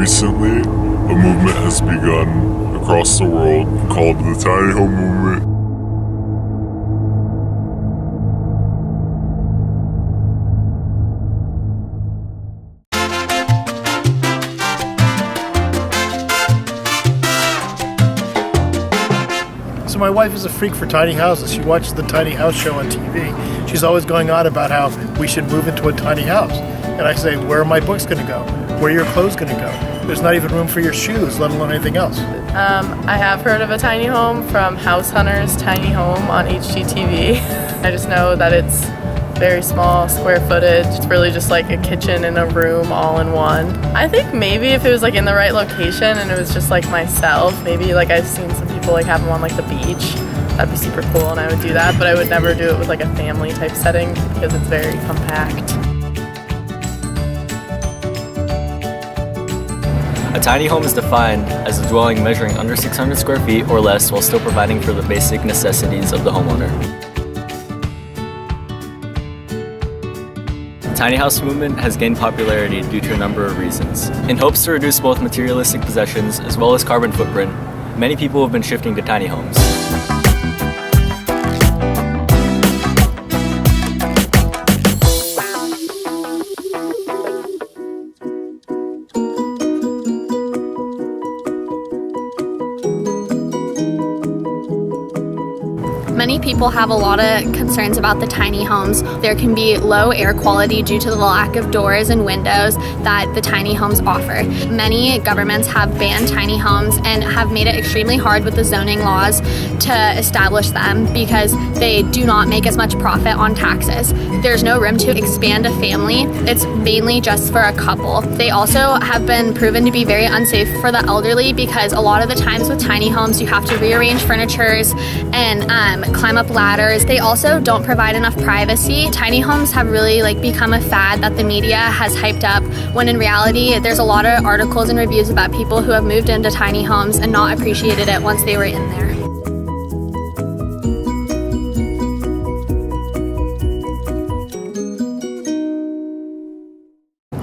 Recently, a movement has begun across the world called the Tiny Home Movement. So my wife is a freak for tiny houses. She watches the tiny house show on TV. She's always going on about how we should move into a tiny house. And I say, where are my books going to go? Where are your clothes going to go? There's not even room for your shoes, let alone anything else. I have heard of a tiny home from House Hunter's Tiny Home on HGTV. I just know that it's very small, square footage. It's really just like a kitchen and a room all in one. I think maybe if it was like in the right location and it was just like myself, maybe like I've seen some people like have them on like the beach. That'd be super cool and I would do that, but I would never do it with like a family type setting because it's very compact. A tiny home is defined as a dwelling measuring under 600 square feet or less while still providing for the basic necessities of the homeowner. The tiny house movement has gained popularity due to a number of reasons. In hopes to reduce both materialistic possessions as well as carbon footprint, many people have been shifting to tiny homes. Many people have a lot of concerns about the tiny homes. There can be low air quality due to the lack of doors and windows that the tiny homes offer. Many governments have banned tiny homes and have made it extremely hard with the zoning laws to establish them because they do not make as much profit on taxes. There's no room to expand a family. It's mainly just for a couple. They also have been proven to be very unsafe for the elderly because a lot of the times with tiny homes you have to rearrange furnitures and climb up ladders. They also don't provide enough privacy. Tiny homes have really become a fad that the media has hyped up, when in reality there's a lot of articles and reviews about people who have moved into tiny homes and not appreciated it once they were in there.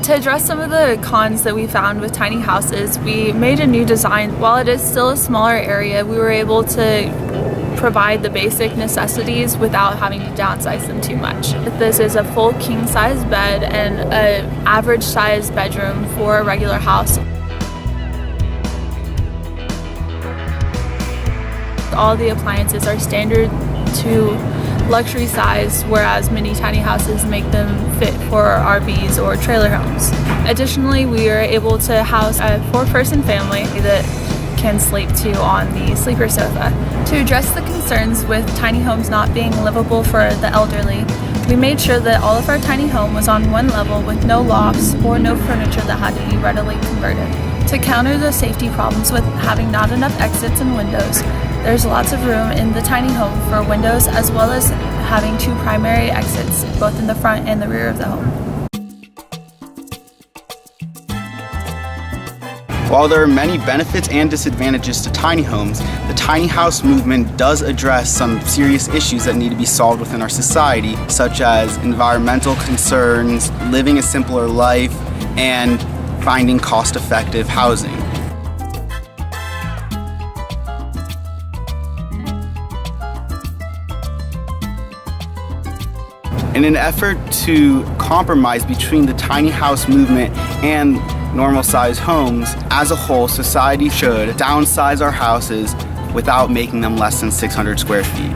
To address some of the cons that we found with tiny houses, we made a new design. While it is still a smaller area, we were able to provide the basic necessities without having to downsize them too much. This is a full king-size bed and an average-sized bedroom for a regular house. All the appliances are standard to luxury size, whereas many tiny houses make them fit for RVs or trailer homes. Additionally, we are able to house a 4-person family that can sleep two on the sleeper sofa. To address the concerns with tiny homes not being livable for the elderly, we made sure that all of our tiny home was on one level with no lofts or no furniture that had to be readily converted. To counter the safety problems with having not enough exits and windows, there's lots of room in the tiny home for windows as well as having 2 primary exits, both in the front and the rear of the home. While there are many benefits and disadvantages to tiny homes, the tiny house movement does address some serious issues that need to be solved within our society, such as environmental concerns, living a simpler life, and finding cost-effective housing. In an effort to compromise between the tiny house movement and normal-sized homes, as a whole, society should downsize our houses without making them less than 600 square feet.